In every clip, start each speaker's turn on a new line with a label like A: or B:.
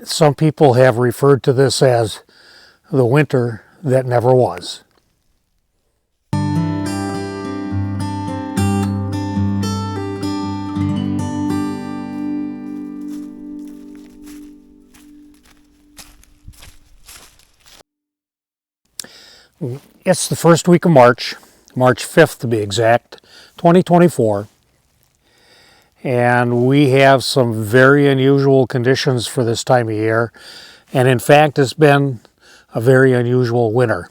A: Some people have referred to this as the winter that never was. It's the first week of March, March 5th to be exact, 2024. And we have some very unusual conditions for this time of year. And in fact, it's been a very unusual winter.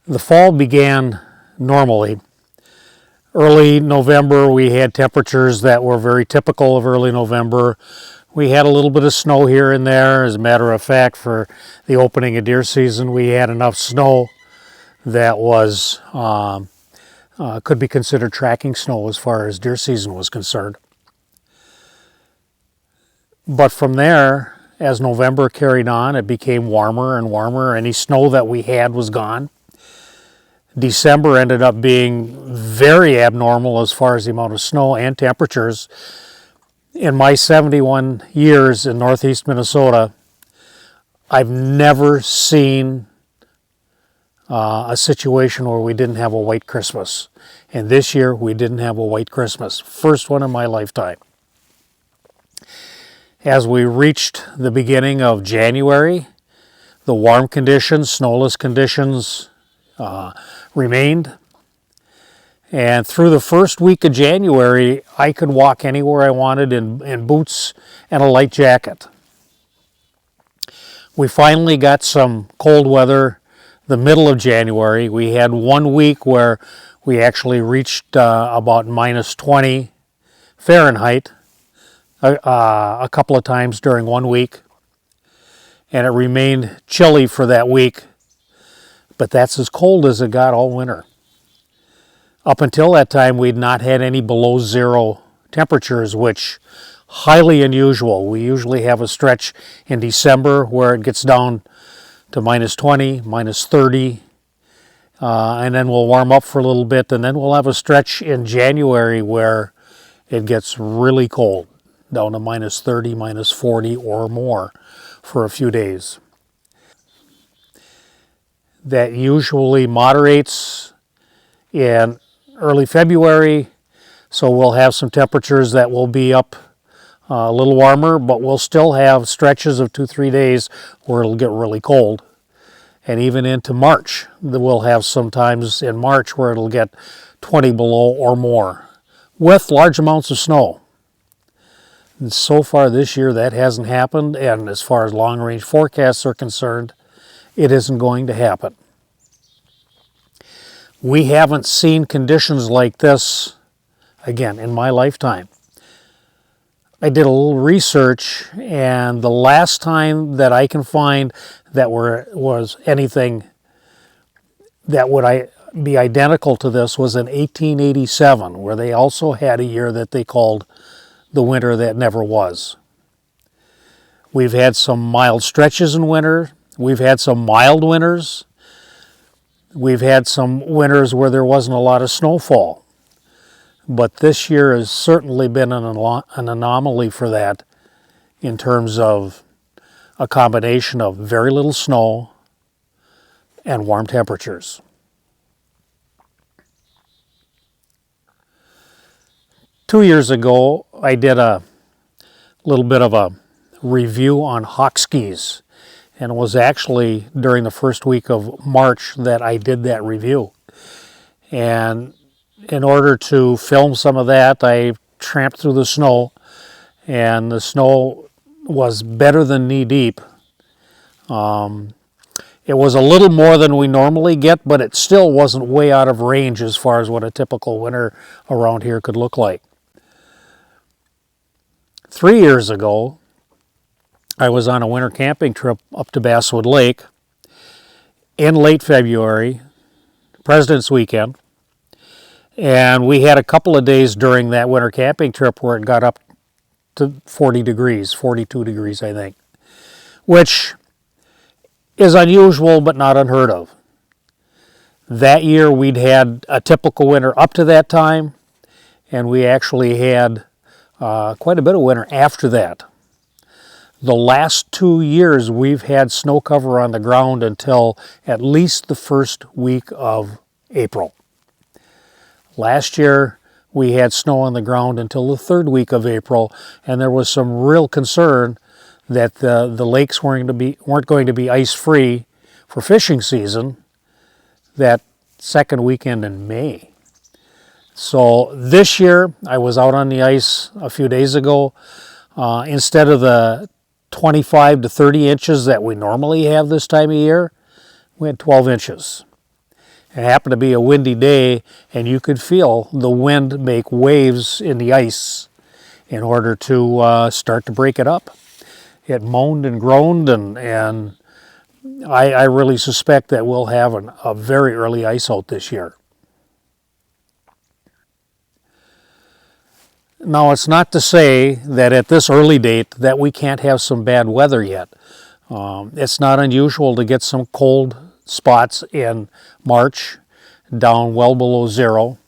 A: The fall began normally. Early November, we had temperatures that were very typical of early November. We had a little bit of snow here and there. As a matter of fact, for the opening of deer season, we had enough snow that was could be considered tracking snow as far as deer season was concerned. But from there, as November carried on, it became warmer and warmer. Any snow that we had was gone. December ended up being very abnormal as far as the amount of snow and temperatures. In my 71 years in northeast Minnesota, I've never seen a situation where we didn't have a white Christmas. And this year we didn't have a white Christmas. First one in my lifetime. As we reached the beginning of January, the warm conditions, snowless conditions remained. And through the first week of January, I could walk anywhere I wanted in boots and a light jacket. We finally got some cold weather the middle of January. We had 1 week where we actually reached about minus 20 Fahrenheit a couple of times during 1 week. And it remained chilly for that week. But that's as cold as it got all winter. Up until that time, we'd not had any below zero temperatures, which highly unusual. We usually have a stretch in December where it gets down to minus 20, minus 30, and then we'll warm up for a little bit, and then we'll have a stretch in January where it gets really cold, down to minus 30, minus 40 or more for a few days. That usually moderates in early February, so we'll have some temperatures that will be up a little warmer, but we'll still have stretches of 2-3 days where it'll get really cold. And even into March, we'll have some times in March where it'll get 20 below or more, with large amounts of snow. And so far this year that hasn't happened, and as far as long-range forecasts are concerned, it isn't going to happen. We haven't seen conditions like this, again, in my lifetime. I did a little research, and the last time that I can find that was anything that would be identical to this was in 1887, where they also had a year that they called the winter that never was. We've had some mild stretches in winter. We've had some mild winters. We've had some winters where there wasn't a lot of snowfall. But this year has certainly been an anomaly for that in terms of a combination of very little snow and warm temperatures. Two years ago, I did a little bit of a review on hawk skis. And it was actually during the first week of March that I did that review. And in order to film some of that, I tramped through the snow, and the snow was better than knee deep. It was a little more than we normally get, but it still wasn't way out of range as far as what a typical winter around here could look like. 3 years ago, I was on a winter camping trip up to Basswood Lake in late February, President's Weekend, and we had a couple of days during that winter camping trip where it got up to 40 degrees, 42 degrees, I think, which is unusual but not unheard of. That year we'd had a typical winter up to that time, and we actually had quite a bit of winter after that. The last 2 years we've had snow cover on the ground until at least the first week of April. Last year we had snow on the ground until the third week of April, and there was some real concern that the lakes weren't going to be ice-free for fishing season that second weekend in May. So this year I was out on the ice a few days ago. Instead of the 25 to 30 inches that we normally have this time of year, we had 12 inches. It happened to be a windy day, and you could feel the wind make waves in the ice in order to start to break it up. It moaned and groaned, and I really suspect that we'll have a very early ice out this year. Now, it's not to say that at this early date that we can't have some bad weather yet. It's not unusual to get some cold spots in March down well below zero,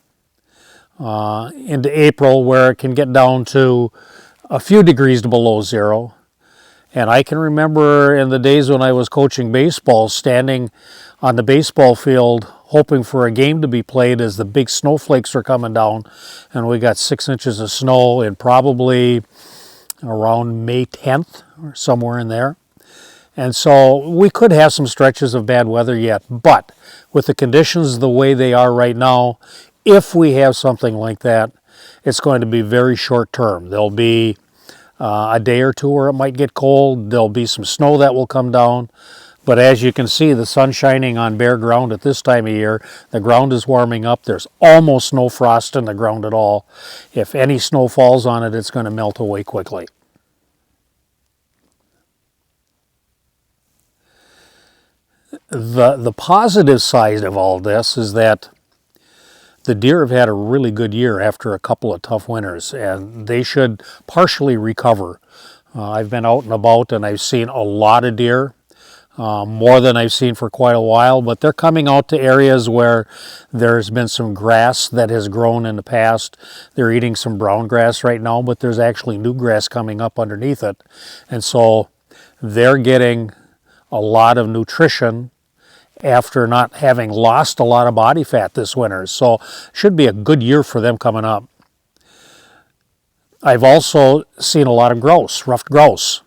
A: into April where it can get down to a few degrees below zero. And I can remember in the days when I was coaching baseball, standing on the baseball field hoping for a game to be played as the big snowflakes were coming down, and we got 6 inches of snow in probably around May 10th or somewhere in there. And so we could have some stretches of bad weather yet, but with the conditions the way they are right now, if we have something like that, it's going to be very short term. There'll be a day or two where it might get cold. There'll be some snow that will come down. But as you can see, the sun's shining on bare ground at this time of year. The ground is warming up. There's almost no frost in the ground at all. If any snow falls on it, it's going to melt away quickly. The positive side of all this is that the deer have had a really good year after a couple of tough winters, and they should partially recover. I've been out and about, and I've seen a lot of deer. More than I've seen for quite a while, but they're coming out to areas where there's been some grass that has grown in the past. They're eating some brown grass right now, but there's actually new grass coming up underneath it. And so they're getting a lot of nutrition after not having lost a lot of body fat this winter. So should be a good year for them coming up. I've also seen a lot of grouse, ruffed grouse.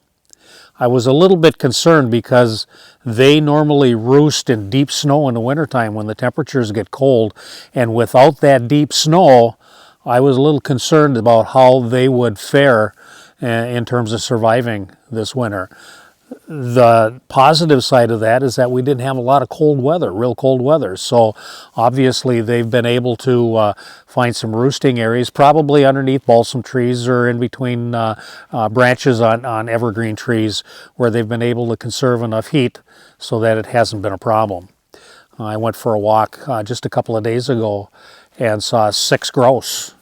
A: I was a little bit concerned because they normally roost in deep snow in the wintertime when the temperatures get cold. And without that deep snow, I was a little concerned about how they would fare in terms of surviving this winter. The positive side of that is that we didn't have a lot of cold weather, real cold weather. So obviously they've been able to find some roosting areas, probably underneath balsam trees or in between branches on evergreen trees, where they've been able to conserve enough heat so that it hasn't been a problem. I went for a walk just a couple of days ago and saw 6 grouse,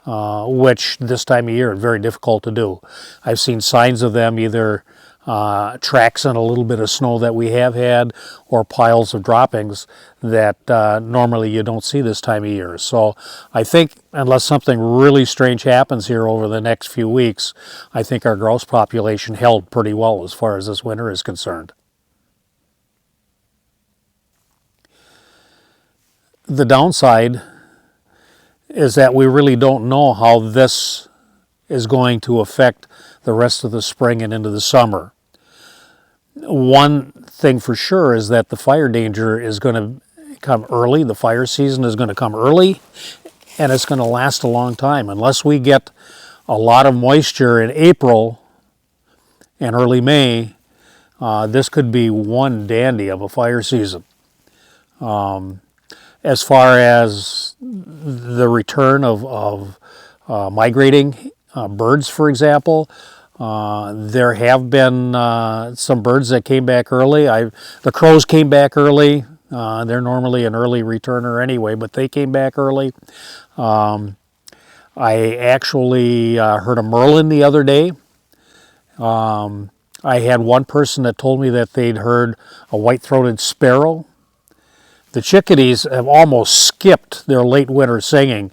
A: which this time of year is very difficult to do. I've seen signs of them either tracks in a little bit of snow that we have had, or piles of droppings that normally you don't see this time of year. So I think unless something really strange happens here over the next few weeks, I think our grouse population held pretty well as far as this winter is concerned. The downside is that we really don't know how this is going to affect the rest of the spring and into the summer. One thing for sure is that the fire danger is going to come early. The fire season is going to come early, and it's going to last a long time. Unless we get a lot of moisture in April and early May, this could be one dandy of a fire season. As far as the return of migrating birds, for example, there have been some birds that came back early. The crows came back early. They're normally an early returner anyway, but they came back early. I actually heard a merlin the other day. I had one person that told me that they'd heard a white-throated sparrow. The chickadees have almost skipped their late winter singing.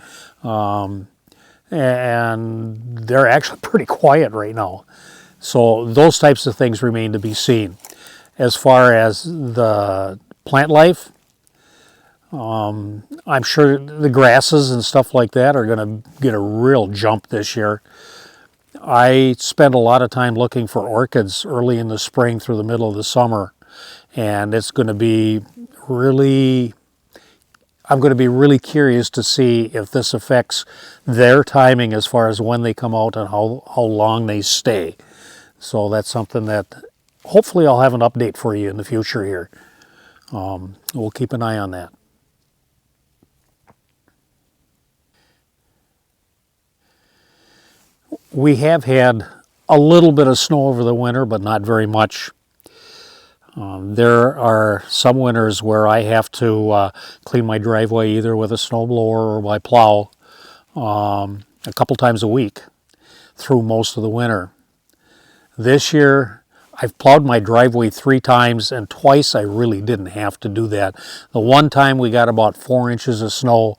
A: and they're actually pretty quiet right now. So those types of things remain to be seen. As far as the plant life, I'm sure the grasses and stuff like that are going to get a real jump this year. I spend a lot of time looking for orchids early in the spring through the middle of the summer, and it's going to be really, I'm going to be really curious to see if this affects their timing as far as when they come out and how long they stay. So that's something that hopefully I'll have an update for you in the future here. We'll keep an eye on that. We have had a little bit of snow over the winter, but not very much. There are some winters where I have to clean my driveway either with a snowblower or by plow a couple times a week through most of the winter. This year, I've plowed my driveway 3 times, and twice I really didn't have to do that. The one time we got about 4 inches of snow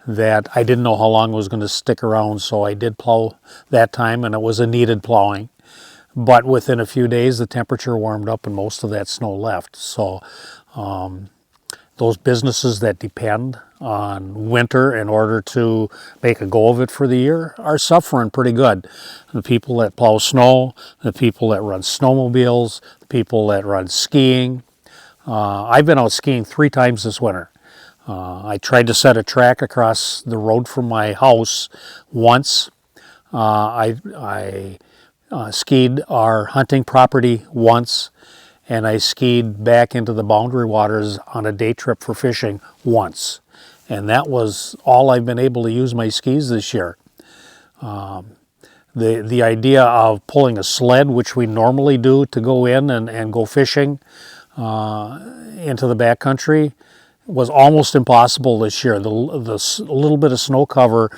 A: that I didn't know how long it was going to stick around, so I did plow that time, and it was a needed plowing. But within a few days, the temperature warmed up and most of that snow left. So those businesses that depend on winter in order to make a go of it for the year are suffering pretty good. The people that plow snow, the people that run snowmobiles, the people that run skiing. I've been out skiing 3 times this winter. I tried to set a track across the road from my house once. I skied our hunting property once, and I skied back into the boundary waters on a day trip for fishing once. And that was all I've been able to use my skis this year. The idea of pulling a sled, which we normally do to go in and go fishing into the backcountry, was almost impossible this year. The little bit of snow cover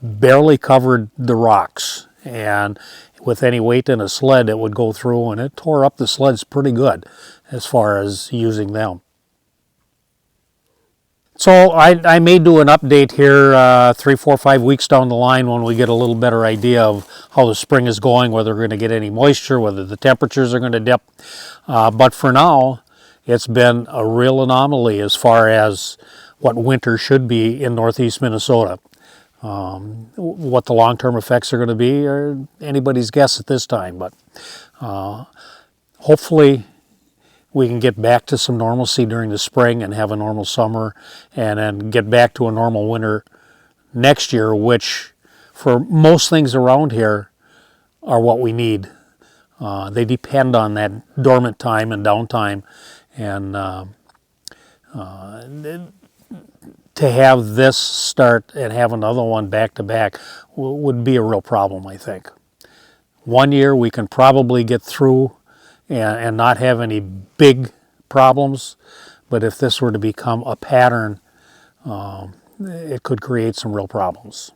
A: barely covered the rocks, and with any weight in a sled, it would go through, and it tore up the sleds pretty good as far as using them. So I may do an update here 3, 4, 5 weeks down the line when we get a little better idea of how the spring is going, whether we're going to get any moisture, whether the temperatures are going to dip. But for now, it's been a real anomaly as far as what winter should be in northeast Minnesota. What the long-term effects are going to be are anybody's guess at this time, but hopefully we can get back to some normalcy during the spring and have a normal summer, and then get back to a normal winter next year, which for most things around here are what we need. They depend on that dormant time and downtime, and to have this start and have another one back to back would be a real problem, I think. One year we can probably get through and not have any big problems, but if this were to become a pattern, it could create some real problems.